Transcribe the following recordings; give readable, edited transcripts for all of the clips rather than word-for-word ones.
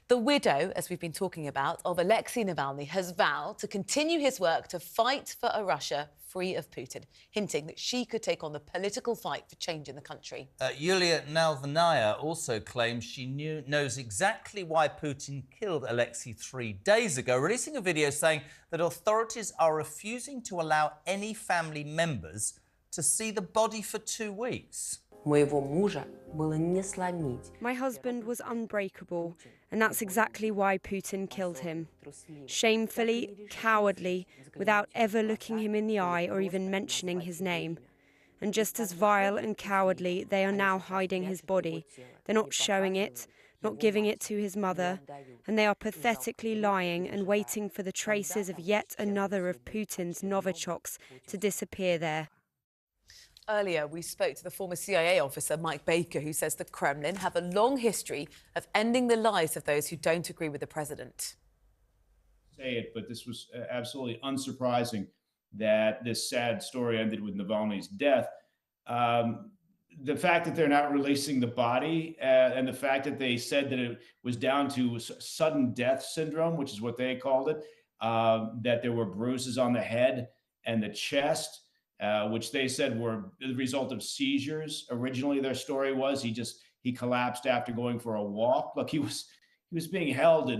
The widow, as we've been talking about, of Alexei Navalny has vowed to continue his work to fight for a Russia free of Putin, hinting that she could take on the political fight for change in the country. Yulia Navalnaya also claims she knows exactly why Putin killed Alexei 3 days ago, releasing a video saying that authorities are refusing to allow any family members to see the body for 2 weeks. My husband was unbreakable, and that's exactly why Putin killed him. Shamefully, cowardly, without ever looking him in the eye or even mentioning his name. And just as vile and cowardly, they are now hiding his body. They're not showing it, not giving it to his mother, and they are pathetically lying and waiting for the traces of yet another of Putin's Novichoks to disappear there. Earlier, we spoke to the former CIA officer, Mike Baker, who says the Kremlin have a long history of ending the lives of those who don't agree with the president. Say it, but this was absolutely unsurprising that this sad story ended with Navalny's death. The fact that they're not releasing the body and the fact that they said that it was down to sudden death syndrome, which is what they called it, that there were bruises on the head and the chest, which they said were the result of seizures. Originally, their story was he collapsed after going for a walk. Look, he was being held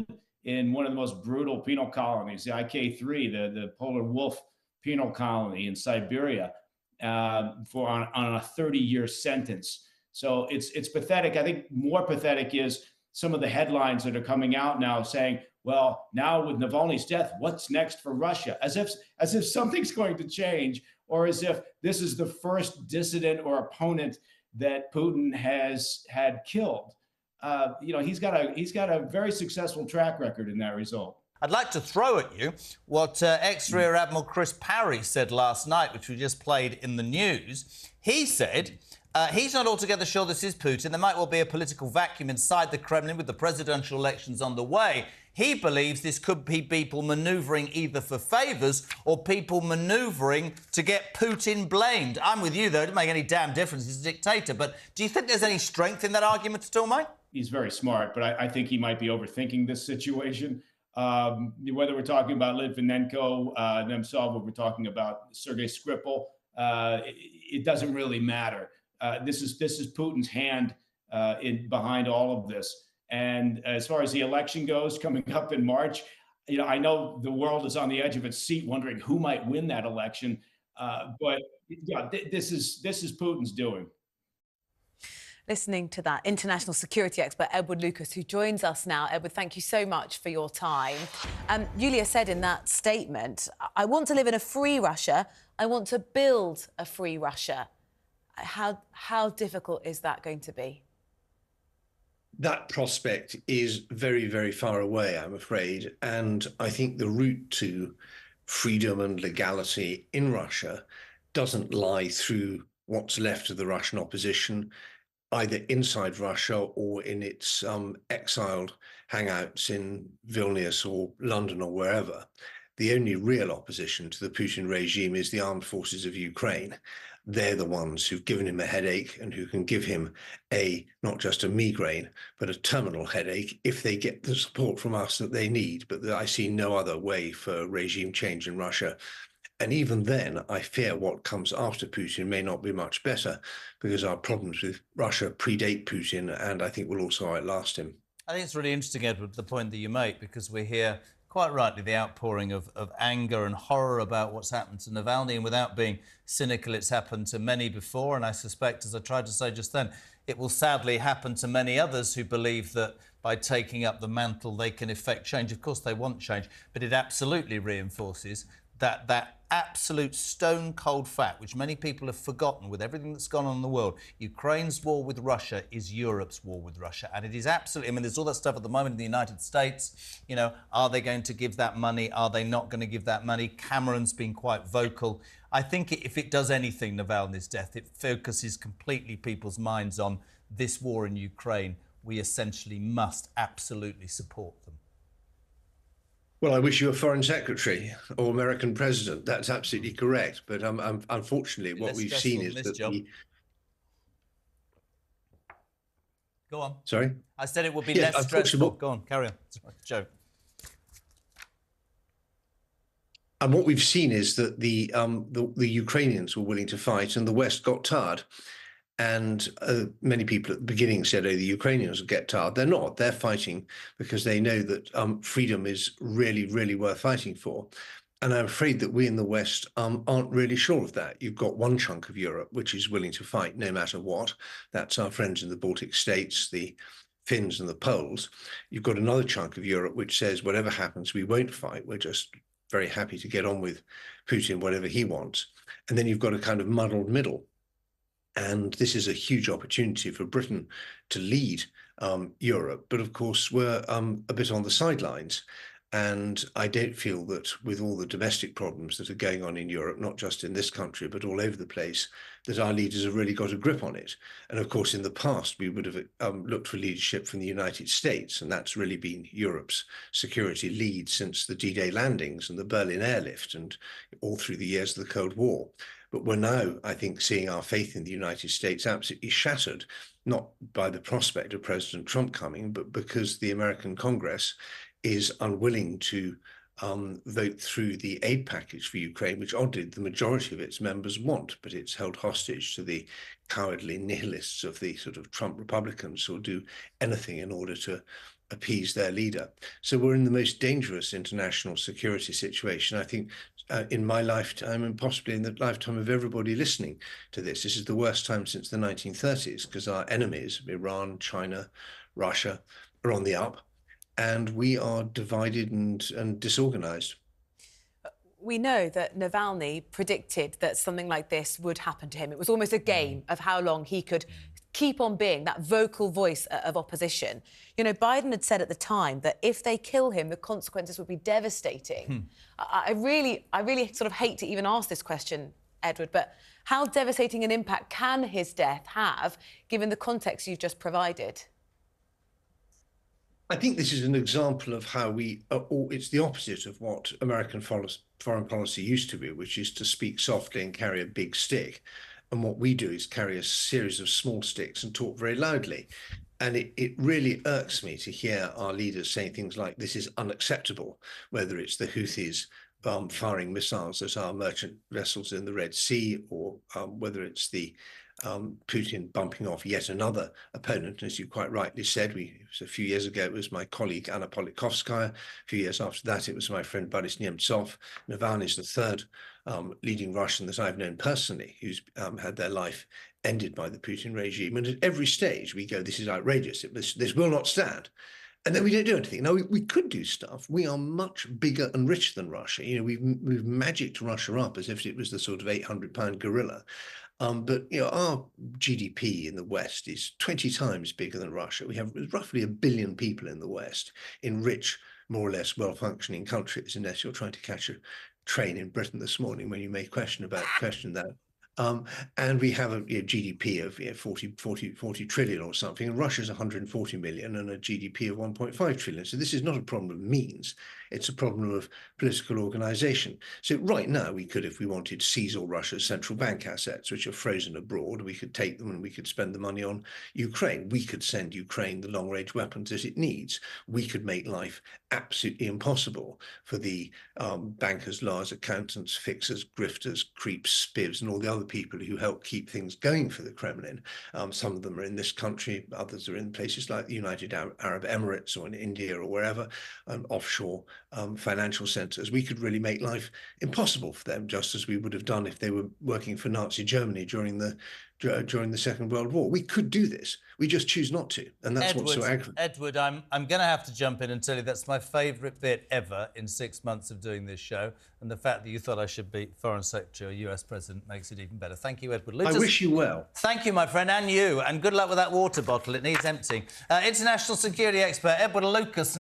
in one of the most brutal penal colonies, the IK3, the polar wolf penal colony in Siberia, on a 30-year sentence. So it's pathetic. I think more pathetic is some of the headlines that are coming out now saying, well, now with Navalny's death, what's next for Russia? As if something's going to change, or as if this is the first dissident or opponent that Putin has had killed. He's got a very successful track record in that result. I'd like to throw at you what ex-Rear Admiral Chris Parry said last night, which we just played in the news. He said he's not altogether sure this is Putin. There might well be a political vacuum inside the Kremlin with the presidential elections on the way. He believes this could be people manoeuvring either for favours or people manoeuvring to get Putin blamed. I'm with you, though. It doesn't make any damn difference. He's a dictator. But do you think there's any strength in that argument at all, mate? He's very smart, but I think he might be overthinking this situation. Whether we're talking about Litvinenko, Nemtsov, or we're talking about Sergei Skripal, it doesn't really matter. This is Putin's hand behind all of this. And as far as the election goes, coming up in March, I know the world is on the edge of its seat, wondering who might win that election. But yeah, this is Putin's doing. Listening to that international security expert, Edward Lucas, who joins us now. Edward, thank you so much for your time. Yulia said in that statement, I want to live in a free Russia. I want to build a free Russia. How difficult is that going to be? That prospect is very, very far away, I'm afraid. And I think the route to freedom and legality in Russia doesn't lie through what's left of the Russian opposition, either inside Russia or in its exiled hangouts in Vilnius or London or wherever. The only real opposition to the Putin regime is the armed forces of Ukraine. They're the ones who've given him a headache and who can give him not just a migraine, but a terminal headache if they get the support from us that they need. But I see no other way for regime change in Russia. And even then, I fear what comes after Putin may not be much better, because our problems with Russia predate Putin and I think will also outlast him. I think it's really interesting, Edward, the point that you make, because we hear quite rightly the outpouring of anger and horror about what's happened to Navalny, and without being cynical, it's happened to many before, and I suspect, as I tried to say just then, it will sadly happen to many others who believe that by taking up the mantle they can effect change. Of course they want change, but it absolutely reinforces that absolute stone-cold fact, which many people have forgotten with everything that's gone on in the world. Ukraine's war with Russia is Europe's war with Russia. And it is absolutely, I mean, there's all that stuff at the moment in the United States. Are they going to give that money? Are they not going to give that money? Cameron's been quite vocal. I think if it does anything, Navalny's death, it focuses completely people's minds on this war in Ukraine. We essentially must absolutely support them. Well, I wish you a foreign secretary or American president. That's absolutely correct. But unfortunately, what we've seen is that Go on. Sorry? I said it would be Yes, less stressful. unfortunately, Go on, carry on. Sorry, Joe. And what we've seen is that the Ukrainians were willing to fight, and the West got tired. And many people at the beginning said, "Oh, the Ukrainians will get tired." They're not. They're fighting because they know that freedom is really, really worth fighting for. And I'm afraid that we in the West aren't really sure of that. You've got one chunk of Europe which is willing to fight no matter what. That's our friends in the Baltic states, the Finns and the Poles. You've got another chunk of Europe which says, whatever happens, we won't fight. We're just very happy to get on with Putin, whatever he wants. And then you've got a kind of muddled middle. And this is a huge opportunity for Britain to lead Europe. But of course, we're a bit on the sidelines. And I don't feel that with all the domestic problems that are going on in Europe, not just in this country, but all over the place, that our leaders have really got a grip on it. And of course, in the past, we would have looked for leadership from the United States. And that's really been Europe's security lead since the D-Day landings and the Berlin airlift and all through the years of the Cold War. But we're now, I think, seeing our faith in the United States absolutely shattered, not by the prospect of President Trump coming, but because the American Congress is unwilling to vote through the aid package for Ukraine, which oddly the majority of its members want, but it's held hostage to the cowardly nihilists of the sort of Trump Republicans who will do anything in order to appease their leader. So we're in the most dangerous international security situation, I think, in my lifetime and possibly in the lifetime of everybody listening to this. This is the worst time since the 1930s because our enemies, Iran, China, Russia, are on the up. And we are divided and disorganized. We know that Navalny predicted that something like this would happen to him. It was almost a game of how long he could keep on being that vocal voice of opposition. You know, Biden had said at the time that if they kill him, the consequences would be devastating. I really sort of hate to even ask this question, Edward, but how devastating an impact can his death have, given the context you've just provided? I think this is an example of how it's the opposite of what American foreign policy used to be, which is to speak softly and carry a big stick. And what we do is carry a series of small sticks and talk very loudly. And it really irks me to hear our leaders saying things like this is unacceptable, whether it's the Houthis firing missiles at our merchant vessels in the Red Sea, or whether it's the Putin bumping off yet another opponent. As you quite rightly said, a few years ago, it was my colleague Anna Politkovskaya. A few years after that, it was my friend Boris Nemtsov. Navalny is the third leading Russian that I've known personally who's had their life ended by the Putin regime. And at every stage we go, this is outrageous. This will not stand. And then we don't do anything. Now, we could do stuff. We are much bigger and richer than Russia. You know, we've magicked Russia up as if it was the sort of 800-pound gorilla. But you know, our GDP in the West is 20 times bigger than Russia. We have roughly 1 billion people in the West, in rich, more or less well-functioning countries, unless you're trying to catch a train in Britain this morning when you may question that. And we have a GDP of 40 trillion or something, and Russia's 140 million and a GDP of 1.5 trillion. So this is not a problem of means, it's a problem of political organization. So right now we could, if we wanted, seize all Russia's central bank assets, which are frozen abroad. We could take them and we could spend the money on Ukraine. We could send Ukraine the long-range weapons that it needs. We could make life absolutely impossible for the bankers, lawyers, accountants, fixers, grifters, creeps, spivs, and all the other people who help keep things going for the Kremlin. Some of them are in this country, others are in places like the United Arab Emirates or in India or wherever, offshore financial centers. We could really make life impossible for them, just as we would have done if they were working for Nazi Germany during the Second World War. We could do this. We just choose not to. And that's what's so aggravating. Edward, I'm going to have to jump in and tell you that's my favourite bit ever in 6 months of doing this show. And the fact that you thought I should be Foreign Secretary or US President makes it even better. Thank you, Edward. I wish you well. Thank you, my friend, and you. And good luck with that water bottle. It needs emptying. International security expert Edward Lucas.